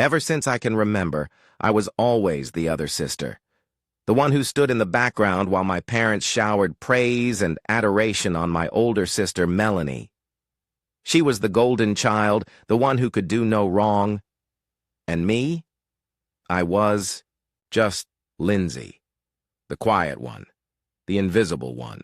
Ever since I can remember, I was always the other sister. The one who stood in the background while my parents showered praise and adoration on my older sister, Melanie. She was the golden child, the one who could do no wrong. And me? I was just Lindsay, the quiet one, the invisible one.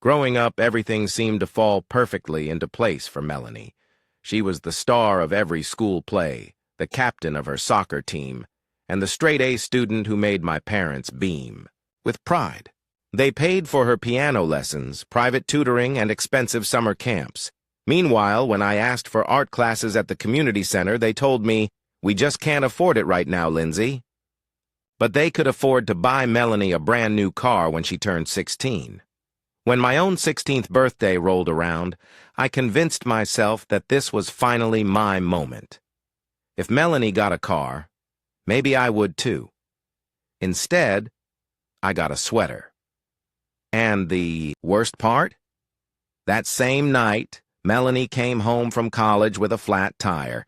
Growing up, everything seemed to fall perfectly into place for Melanie. She was the star of every school play, the captain of her soccer team, and the straight-A student who made my parents beam with pride. They paid for her piano lessons, private tutoring, and expensive summer camps. Meanwhile, when I asked for art classes at the community center, they told me, "We just can't afford it right now, Lindsay." But they could afford to buy Melanie a brand new car when she turned 16. When my own 16th birthday rolled around, I convinced myself that this was finally my moment. If Melanie got a car, maybe I would too. Instead, I got a sweater. And the worst part? That same night, Melanie came home from college with a flat tire,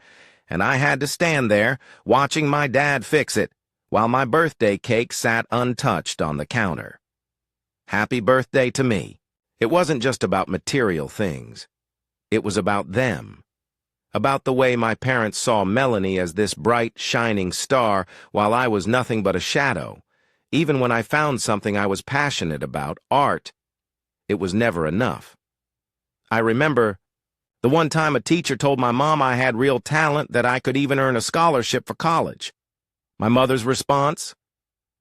and I had to stand there, watching my dad fix it, while my birthday cake sat untouched on the counter. Happy birthday to me. It wasn't just about material things. It was about them. About the way my parents saw Melanie as this bright, shining star, while I was nothing but a shadow. Even when I found something I was passionate about, art, it was never enough. I remember the one time a teacher told my mom I had real talent, that I could even earn a scholarship for college. My mother's response?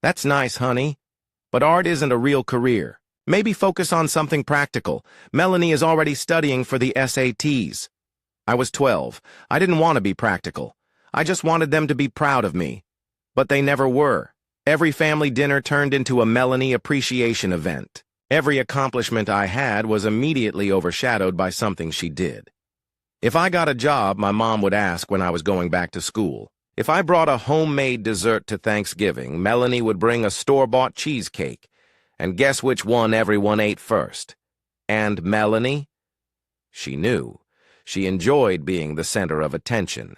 "That's nice, honey, but art isn't a real career. Maybe focus on something practical. Melanie is already studying for the SATs. I was 12. I didn't want to be practical. I just wanted them to be proud of me. But they never were. Every family dinner turned into a Melanie appreciation event. Every accomplishment I had was immediately overshadowed by something she did. If I got a job, my mom would ask when I was going back to school. If I brought a homemade dessert to Thanksgiving, Melanie would bring a store-bought cheesecake. And guess which one everyone ate first? And Melanie? She knew. She enjoyed being the center of attention.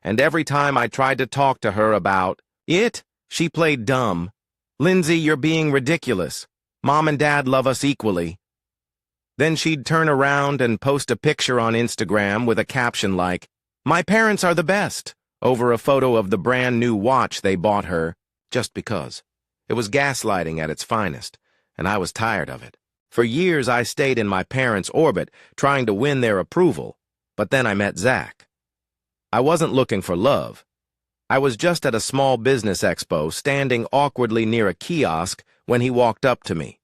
And every time I tried to talk to her about it, she played dumb. "Lindsay, you're being ridiculous. Mom and Dad love us equally." Then she'd turn around and post a picture on Instagram with a caption like, "My parents are the best," over a photo of the brand new watch they bought her, just because. It was gaslighting at its finest, and I was tired of it. For years I stayed in my parents' orbit, trying to win their approval, but then I met Zach. I wasn't looking for love. I was just at a small business expo, standing awkwardly near a kiosk when he walked up to me.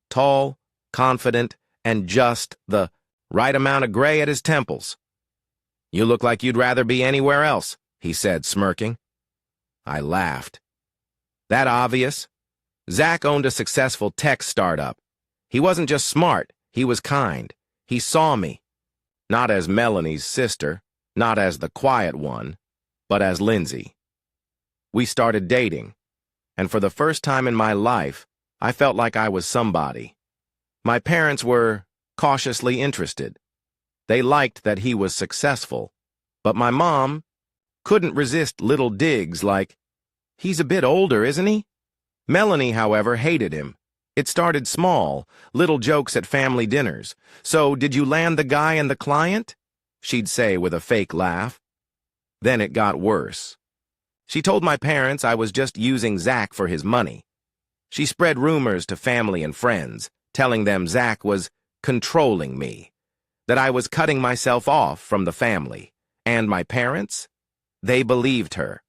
Tall, confident, and just the right amount of gray at his temples. "You look like you'd rather be anywhere else," he said, smirking. I laughed. That obvious? Zach owned a successful tech startup. He wasn't just smart, he was kind. He saw me. Not as Melanie's sister, not as the quiet one, but as Lindsay. We started dating, and for the first time in my life, I felt like I was somebody. My parents were cautiously interested. They liked that he was successful, but my mom couldn't resist little digs like, "He's a bit older, isn't he?" Melanie, however, hated him. It started small, little jokes at family dinners. "So, did you land the guy and the client?" she'd say with a fake laugh. Then it got worse. She told my parents I was just using Zach for his money. She spread rumors to family and friends, telling them Zach was controlling me, that I was cutting myself off from the family. And my parents? They believed her.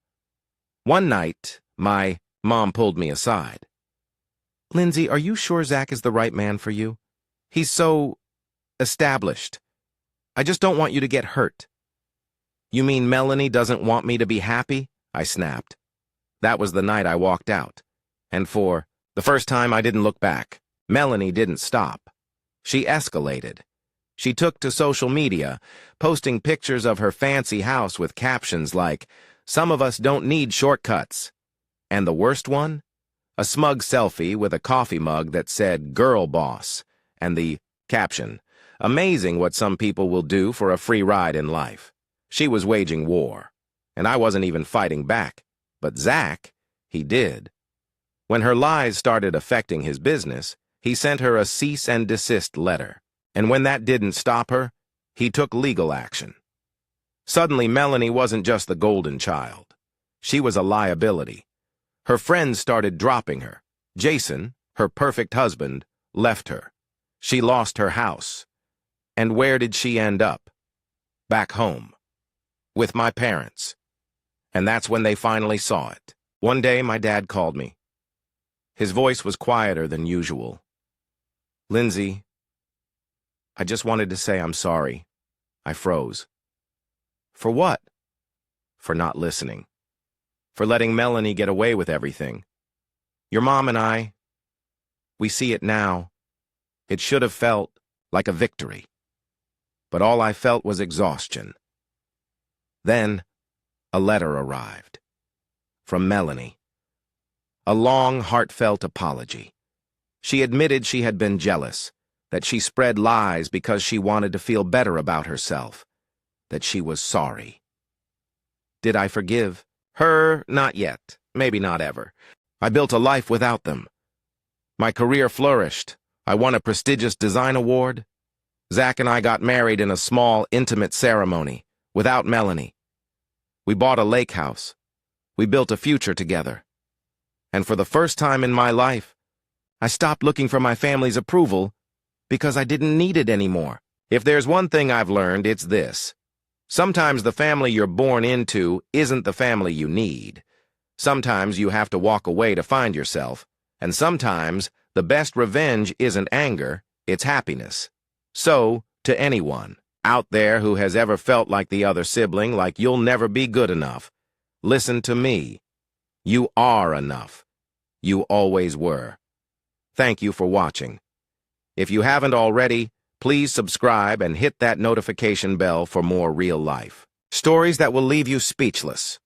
One night, my mom pulled me aside. "Lindsay, are you sure Zach is the right man for you? He's so established. I just don't want you to get hurt." "You mean Melanie doesn't want me to be happy?" I snapped. That was the night I walked out. And for the first time, I didn't look back. Melanie didn't stop. She escalated. She took to social media, posting pictures of her fancy house with captions like, "Some of us don't need shortcuts." And the worst one? A smug selfie with a coffee mug that said, "Girl Boss," and the caption, "Amazing what some people will do for a free ride in life." She was waging war. and I wasn't even fighting back. But Zach, he did. When her lies started affecting his business, he sent her a cease and desist letter. And when that didn't stop her, he took legal action. Suddenly, Melanie wasn't just the golden child. She was a liability. Her friends started dropping her. Jason, her perfect husband, left her. She lost her house. And where did she end up? Back home. With my parents. And that's when they finally saw it. One day, my dad called me. His voice was quieter than usual. Lindsay, I just wanted to say I'm sorry. I froze. For what? For not listening. For letting Melanie get away with everything. Your mom and I, we see it now. It should have felt like a victory. But all I felt was exhaustion. Then, a letter arrived. From Melanie. A long, heartfelt apology. She admitted she had been jealous, that she spread lies because she wanted to feel better about herself, that she was sorry. Did I forgive? Her, not yet, maybe not ever. I built a life without them. My career flourished. I won a prestigious design award. Zach and I got married in a small, intimate ceremony, without Melanie. We bought a lake house. We built a future together. And for the first time in my life, I stopped looking for my family's approval because I didn't need it anymore. If there's one thing I've learned, it's this. Sometimes the family you're born into isn't the family you need. Sometimes you have to walk away to find yourself. And sometimes the best revenge isn't anger, it's happiness. So, to anyone out there who has ever felt like the other sibling, like you'll never be good enough, listen to me. You are enough. You always were. Thank you for watching. If you haven't already, please subscribe and hit that notification bell for more real life stories that will leave you speechless.